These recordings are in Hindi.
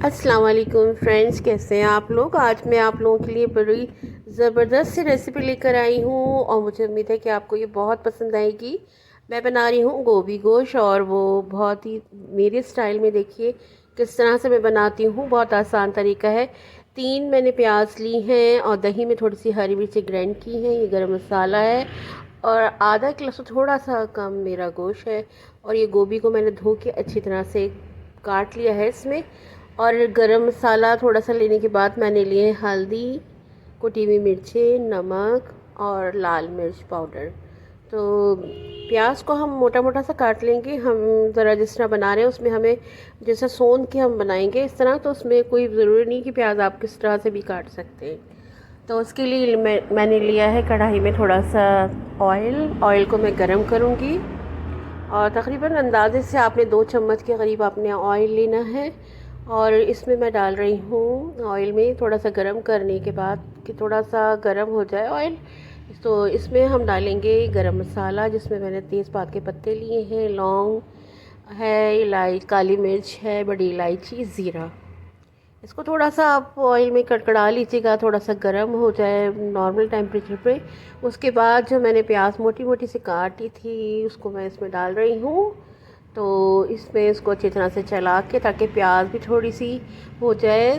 अस्सलाम वालेकुम फ्रेंड्स, कैसे हैं आप लोग। आज मैं आप लोगों के लिए बड़ी ज़बरदस्त सी रेसिपी लेकर आई हूँ और मुझे उम्मीद है कि आपको ये बहुत पसंद आएगी। मैं बना रही हूँ गोभी गोश्त और वो बहुत ही मेरे स्टाइल में। देखिए किस तरह से मैं बनाती हूँ, बहुत आसान तरीका है। 3 मैंने प्याज ली हैं और दही में थोड़ी सी हरी मिर्ची ग्राइंड की हैं। ये गरम मसाला है और आधा किलो से थोड़ा सा कम मेरा गोश्त है। और ये गोभी को मैंने धो के अच्छी तरह से काट लिया है इसमें। और गरम मसाला थोड़ा सा लेने के बाद मैंने लिए हल्दी, कुटी हुई मिर्चें, नमक और लाल मिर्च पाउडर। तो प्याज को हम मोटा मोटा सा काट लेंगे। हम ज़रा जिस तरह बना रहे हैं उसमें हमें जैसा सोन के हम बनाएंगे इस तरह, तो उसमें कोई ज़रूरी नहीं कि प्याज आप किस तरह से भी काट सकते हैं। तो उसके लिए मैंने लिया है कढ़ाई में थोड़ा सा ऑयल को मैं गरम करूँगी और तकरीबन अंदाजे से आपने 2 चम्मच के करीब आपने ऑयल लेना है। और इसमें मैं डाल रही हूँ ऑयल में थोड़ा सा गरम करने के बाद कि थोड़ा सा गरम हो जाए ऑयल, तो इसमें हम डालेंगे गरम मसाला, जिसमें मैंने तेज़पात के पत्ते लिए हैं, लौंग है, काली मिर्च है, बड़ी इलायची, ज़ीरा। इसको थोड़ा सा आप ऑयल में कड़कड़ा लीजिएगा, थोड़ा सा गर्म हो जाए नॉर्मल टेम्परेचर पे। उसके बाद जो मैंने प्याज मोटी मोटी से काटी थी उसको मैं इसमें डाल रही हूँ। तो इसमें इसको अच्छी तरह से चला के ताकि प्याज भी थोड़ी सी हो जाए।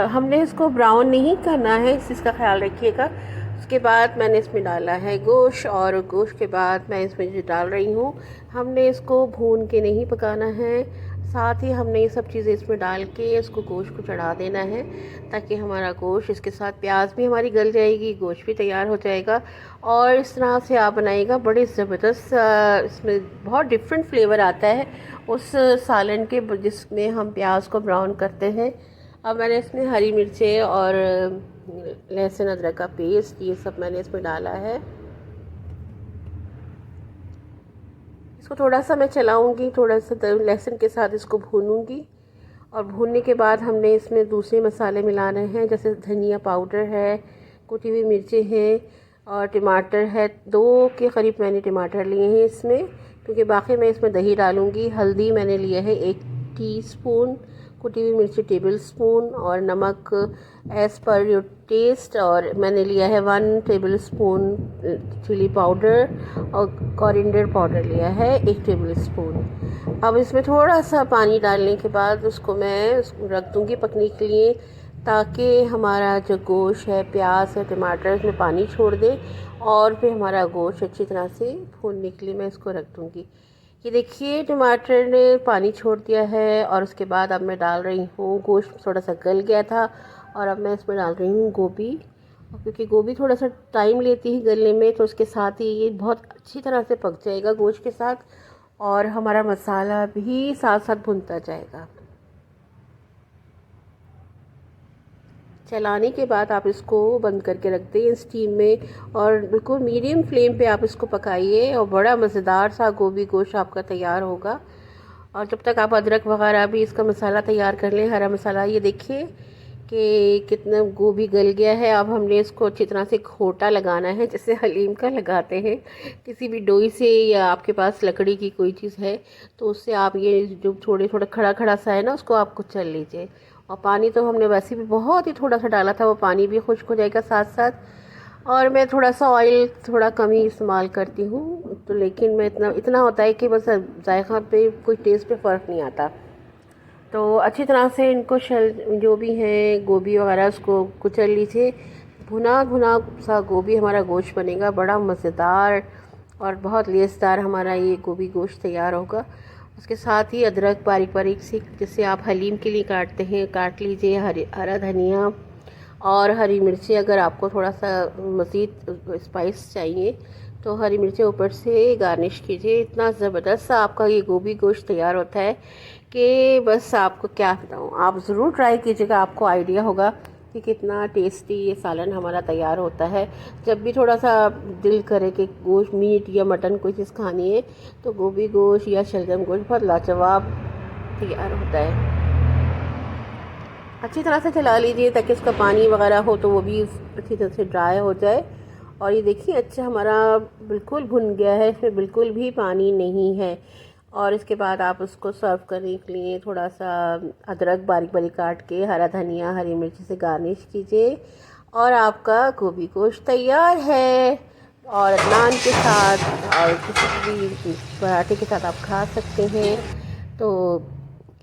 हमने इसको ब्राउन नहीं करना है, इस चीज़ का ख्याल रखिएगा। उसके बाद मैंने इसमें डाला है गोश्त और गोश्त के बाद मैं इसमें जो डाल रही हूँ, हमने इसको भून के नहीं पकाना है। साथ ही हमने ये सब चीज़ें इसमें डाल के इसको गोश्त को चढ़ा देना है ताकि हमारा गोश्त इसके साथ प्याज भी हमारी गल जाएगी, गोश्त भी तैयार हो जाएगा। और इस तरह से आप बनाइएगा, बड़ी ज़बरदस्त इसमें बहुत डिफरेंट फ्लेवर आता है उस सालन के जिसमें हम प्याज को ब्राउन करते हैं। अब मैंने इसमें हरी मिर्चें और लहसुन अदरक का पेस्ट ये सब मैंने इसमें डाला है। इसको थोड़ा सा मैं चलाऊंगी, थोड़ा सा लहसुन के साथ इसको भूनूंगी। और भूनने के बाद हमने इसमें दूसरे मसाले मिलाने हैं, जैसे धनिया पाउडर है, कुटी हुई मिर्चें हैं और टमाटर है। 2 के करीब मैंने टमाटर लिए हैं इसमें, क्योंकि बाकी मैं इसमें दही डालूंगी। हल्दी मैंने लिया है 1 टीस्पून, कुटी हुई मिर्ची टेबल स्पून और नमक एज़ पर योर टेस्ट। और मैंने लिया है 1 टेबल स्पून चिली पाउडर और कोरिएंडर पाउडर लिया है 1 टेबल स्पून। अब इसमें थोड़ा सा पानी डालने के बाद उसको मैं रख दूँगी पकने के लिए, ताकि हमारा जो गोश्त है, प्याज है, टमाटर इसमें पानी छोड़ दे और फिर हमारा गोश्त अच्छी तरह से भूनने के लिए मैं इसको रख दूँगी। ये देखिए टमाटर ने पानी छोड़ दिया है और उसके बाद अब मैं डाल रही हूँ, गोश्त थोड़ा सा गल गया था और अब मैं इसमें डाल रही हूँ गोभी। क्योंकि गोभी थोड़ा सा टाइम लेती है गलने में, तो उसके साथ ही ये बहुत अच्छी तरह से पक जाएगा गोश्त के साथ और हमारा मसाला भी साथ साथ भुनता जाएगा। चलाने के बाद आप इसको बंद करके रख दें स्टीम में और बिल्कुल मीडियम फ्लेम पे आप इसको पकाइए और बड़ा मज़ेदार सा गोभी गोश्त आपका तैयार होगा। और जब तक आप अदरक वगैरह भी इसका मसाला तैयार कर लें, हरा मसाला। ये देखिए कि कितना गोभी गल गया है। अब हमने इसको अच्छी तरह से खोटा लगाना है, जैसे हलीम का लगाते हैं किसी भी डोई से, या आपके पास लकड़ी की कोई चीज़ है तो उससे आप ये जो थोड़ा खड़ा खड़ा सा है ना उसको आप कुचल लीजिए। और पानी तो हमने वैसे भी बहुत ही थोड़ा सा डाला था, वो पानी भी खुश्क हो जाएगा साथ साथ। और मैं थोड़ा सा ऑयल थोड़ा कम ही इस्तेमाल करती हूँ, तो लेकिन मैं इतना होता है कि बस जायका पे कोई टेस्ट पे फ़र्क नहीं आता। तो अच्छी तरह से इनको जो भी हैं गोभी वगैरह उसको कुचल लीजिए। भुना भुना सा गोभी हमारा गोश्त बनेगा, बड़ा मज़ेदार और बहुत लेसदार हमारा ये गोभी गोश्त तैयार होगा। उसके साथ ही अदरक बारीक बारीक सी, जिससे आप हलीम के लिए काटते हैं, काट लीजिए। हरा धनिया और हरी मिर्ची, अगर आपको थोड़ा सा मज़ीद स्पाइस चाहिए तो हरी मिर्ची ऊपर से गार्निश कीजिए। इतना ज़बरदस्त सा आपका ये गोभी गोश्त तैयार होता है कि बस आपको क्या बताऊँ, आप ज़रूर ट्राई कीजिएगा, आपको आइडिया होगा कि कितना टेस्टी ये सालन हमारा तैयार होता है। जब भी थोड़ा सा दिल करे कि गोश्त, मीट या मटन कोई चीज़ खानी है तो गोभी गोश्त या शलजम गोश्त बहुत लाजवाब तैयार होता है। अच्छी तरह से चला लीजिए ताकि उसका पानी वगैरह हो तो वो भी अच्छी तरह से ड्राई हो जाए। और ये देखिए अच्छा हमारा बिल्कुल भुन गया है, इसमें बिल्कुल भी पानी नहीं है। और इसके बाद आप उसको सर्व करने के लिए थोड़ा सा अदरक बारीक बारीक काट के, हरा धनिया, हरी मिर्ची से गार्निश कीजिए और आपका गोभी गोश्त तैयार है। और नान के साथ और किसी भी पराठे के साथ आप खा सकते हैं। तो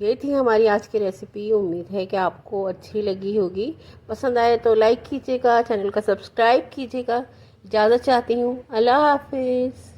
ये थी हमारी आज की रेसिपी। उम्मीद है कि आपको अच्छी लगी होगी। पसंद आए तो लाइक कीजिएगा, चैनल का सब्सक्राइब कीजिएगा। इजाज़त चाहती हूँ। अल्लाह हाफिज़।